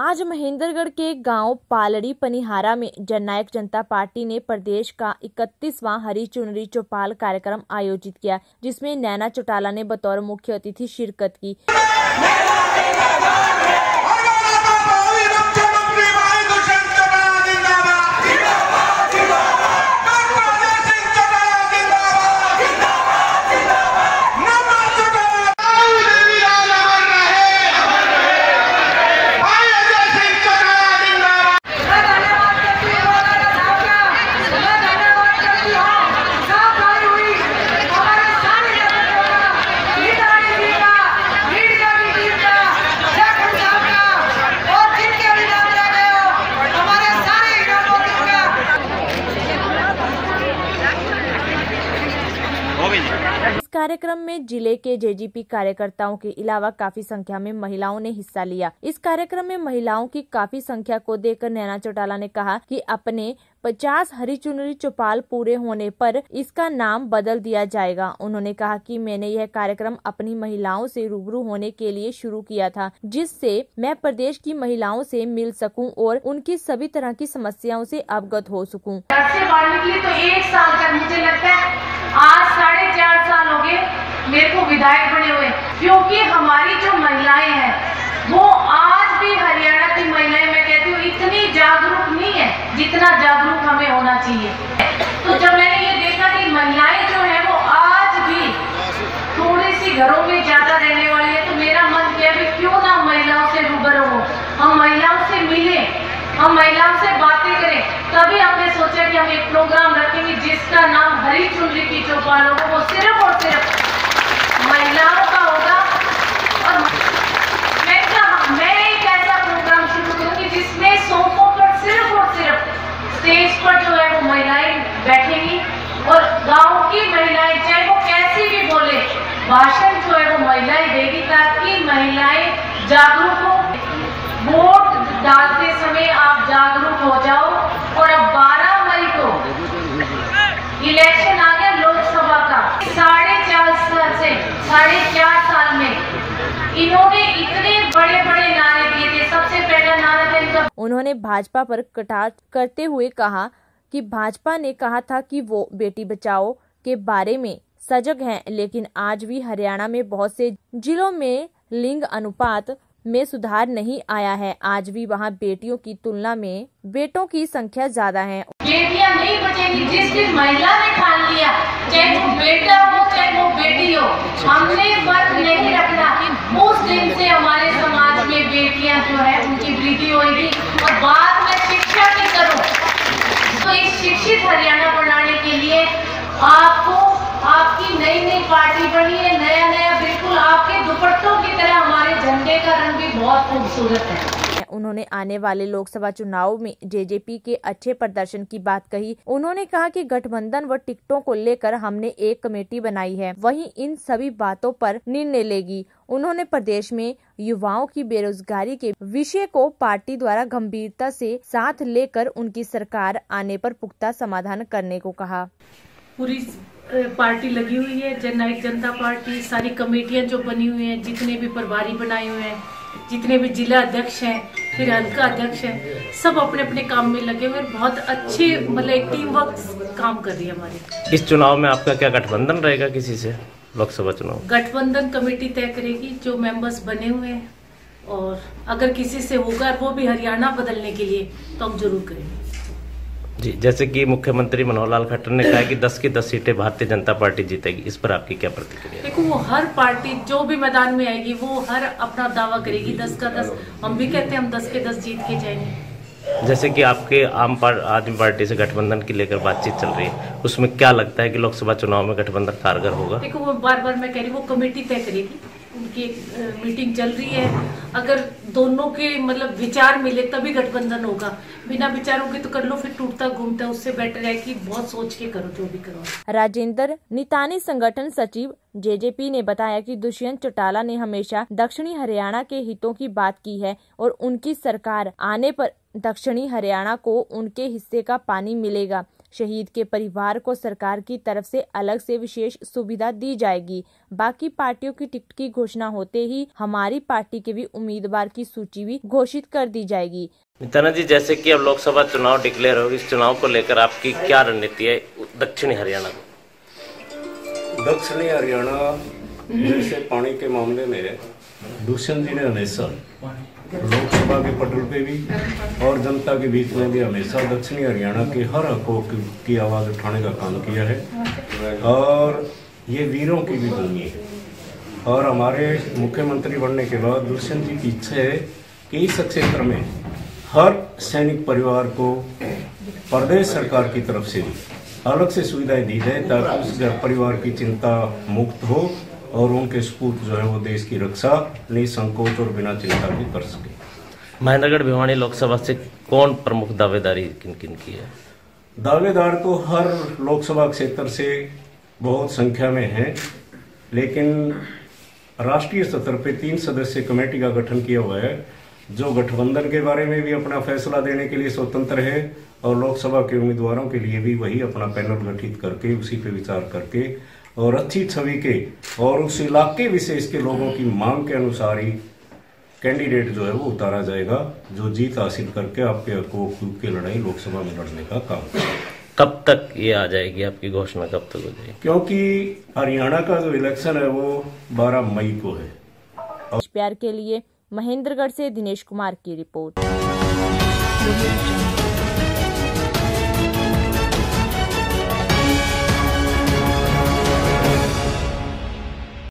आज महेंद्रगढ़ के गांव पालड़ी पनिहारा में जननायक जनता पार्टी ने प्रदेश का 31वां हरी चुनरी चौपाल कार्यक्रम आयोजित किया, जिसमें नैना चौटाला ने बतौर मुख्य अतिथि शिरकत की। इस कार्यक्रम में जिले के जेजेपी कार्यकर्ताओं के अलावा काफी संख्या में महिलाओं ने हिस्सा लिया। इस कार्यक्रम में महिलाओं की काफी संख्या को देखकर नैना चौटाला ने कहा कि अपने 50 हरी चुनरी चौपाल पूरे होने पर इसका नाम बदल दिया जाएगा। उन्होंने कहा कि मैंने यह कार्यक्रम अपनी महिलाओं से रूबरू होने के लिए शुरू किया था, जिससे मैं प्रदेश की महिलाओं से मिल सकूं और उनकी सभी तरह की समस्याओं से अवगत हो सकूं। तो 1 साल तक मुझे लगता है आज 4.5 साल हो गए मेरे को विधायक बने हुए, क्योंकि हमारी जो महिलाएं हैं वो आज भी हरियाणा की महिलाएं, मैं कहती हूँ, इतनी जागरूक नहीं है जितना जागरूक हमें होना चाहिए। तो जब मैंने ये देखा कि महिलाएं जो है वो आज भी थोड़ी सी घरों में ज्यादा रहने वाली है, तो मेरा मन किया भी क्यों ना महिलाओं से रूबरू हो, हम महिलाओं से मिले, हम महिलाओं से बातें करें। तभी हमने सोचा कि हम एक प्रोग्राम रखेंगे जिसका नाम हरी चुनरी की चौपाल होगा, वो सिर्फ और सिर्फ महिलाओं का होगा। और मैं एक ऐसा प्रोग्राम शुरू करूंगी जिसमें सोफों पर सिर्फ और सिर्फ स्टेज पर जो है वो महिलाएं बैठेंगी और गांव की महिलाएं, चाहे वो कैसी भी बोले, भाषण जो है वो महिलाएं देगी, ताकि महिलाएं जागरूक हो। वोट डालते समय आप जागरूक हो जाओ। और अब 12 मई को इलेक्शन आ गया लोकसभा का। 4.5 साल में इन्होंने इतने बड़े बड़े नारे दिए थे। सबसे पहला नारा था इनका। उन्होंने भाजपा पर कटाक्ष करते हुए कहा कि भाजपा ने कहा था कि वो बेटी बचाओ के बारे में सजग हैं, लेकिन आज भी हरियाणा में बहुत से जिलों में लिंग अनुपात में सुधार नहीं आया है। आज भी वहां बेटियों की तुलना में बेटों की संख्या ज्यादा है। बेटियां नहीं बचेंगी। जिस दिन महिला ने ठान लिया, चाहे वो बेटा हो चाहे वो बेटी हो, हमने फर्क नहीं रखना। उस दिन से हमारे समाज में बेटियां जो है उनकी वृद्धि होगी। और बात मैं शिक्षा की करूँ तो इस शिक्षित हरियाणा बनाने के लिए आपकी नई पार्टी बनी है, नया बिल्कुल आपके दुपट्टों की तरह हमारे झंडे का रंग भी बहुत खूबसूरत है। उन्होंने आने वाले लोकसभा चुनाव में जेजेपी के अच्छे प्रदर्शन की बात कही। उन्होंने कहा कि गठबंधन व टिकटों को लेकर हमने एक कमेटी बनाई है, वहीं इन सभी बातों पर निर्णय लेगी। उन्होंने प्रदेश में युवाओं की बेरोजगारी के विषय को पार्टी द्वारा गंभीरता से साथ लेकर उनकी सरकार आने पर पुख्ता समाधान करने को कहा। पूरी पार्टी लगी हुई है, जननायक जनता पार्टी, सारी कमेटियां जो बनी हुई हैं, जितने भी प्रभारी बनाए हुए हैं, जितने भी जिला अध्यक्ष हैं, फिर हल्का अध्यक्ष हैं, सब अपने अपने काम में लगे हुए, बहुत अच्छे मतलब टीम वर्क काम कर रही है हमारी। इस चुनाव में आपका क्या गठबंधन रहेगा किसी से? लोकसभा चुनाव गठबंधन कमेटी तय करेगी, जो मेंबर्स बने हुए हैं, और अगर किसी से होगा वो भी हरियाणा बदलने के लिए तो हम जरूर करेंगे जी। जैसे कि मुख्यमंत्री मनोहर लाल खट्टर ने कहा कि 10 की 10 सीटें भारतीय जनता पार्टी जीतेगी, इस पर आपकी क्या प्रतिक्रिया? देखो, वो हर पार्टी जो भी मैदान में आएगी वो हर अपना दावा करेगी 10 का 10। हम भी कहते हैं हम 10 के 10 जीत के जाएंगे। जैसे कि आपके आदमी पार्टी से गठबंधन की लेकर बातचीत चल रही है, उसमें क्या लगता है कि लोकसभा चुनाव में गठबंधन कारगर होगा? देखो, वो बार मैं कह रही हूँ, वो कमेटी तय करेगी, उनकी एक मीटिंग चल रही है। अगर दोनों के मतलब विचार मिले तभी गठबंधन होगा। बिना विचारों के तो कर लो, फिर टूटता घूमता, उससे बेटर है कि बहुत सोच के करो जो भी करो। राजेंद्र नितानी, संगठन सचिव जेजेपी, ने बताया कि दुष्यंत चौटाला ने हमेशा दक्षिणी हरियाणा के हितों की बात की है और उनकी सरकार आने पर दक्षिणी हरियाणा को उनके हिस्से का पानी मिलेगा। शहीद के परिवार को सरकार की तरफ से अलग से विशेष सुविधा दी जाएगी। बाकी पार्टियों की टिकट की घोषणा होते ही हमारी पार्टी के भी उम्मीदवार की सूची भी घोषित कर दी जाएगी। मिताना जी, जैसे कि अब लोकसभा चुनाव डिक्लेयर होगी, इस चुनाव को लेकर आपकी क्या रणनीति है दक्षिणी हरियाणा को? दक्षिणी हरियाणा जैसे पानी के मामले में दुष्यंत जी ने हमेशा लोकसभा के पटल पे भी और जनता के बीच में भी हमेशा दक्षिणी हरियाणा के हर हकों की आवाज़ उठाने का काम किया है और ये वीरों की भी भूमि है। और हमारे मुख्यमंत्री बनने के बाद दुष्यंत जी की इच्छा है कि इस क्षेत्र में हर सैनिक परिवार को प्रदेश सरकार की तरफ से भी अलग से सुविधाएं दी जाए ताकि उस परिवार की चिंता मुक्त हो और उनके सपूत जो है वो देश की रक्षा निसंकोच और बिना चिंता के कर सके। महेंद्रगढ़ भिवानी लोकसभा से कौन प्रमुख दावेदारी किन किन की है? दावेदार तो हर लोकसभा क्षेत्र से बहुत संख्या में है, लेकिन राष्ट्रीय स्तर पे 3 सदस्यीय कमेटी का गठन किया हुआ है जो गठबंधन के बारे में भी अपना फैसला देने के लिए स्वतंत्र है और लोकसभा के उम्मीदवारों के लिए भी वही अपना पैनल गठित करके उसी पे विचार करके और अच्छी छवि के और उस इलाके विशेष के लोगों की मांग के अनुसार ही कैंडिडेट जो है वो उतारा जाएगा जो जीत हासिल करके आपके हकों की लड़ाई लोकसभा में लड़ने का काम करेगा। कब तक ये आ जाएगी, आपकी घोषणा कब तक हो जाएगी? क्योंकि हरियाणा का जो इलेक्शन है वो 12 मई को है। प्यार के लिए महेंद्रगढ़ से दिनेश कुमार की रिपोर्ट।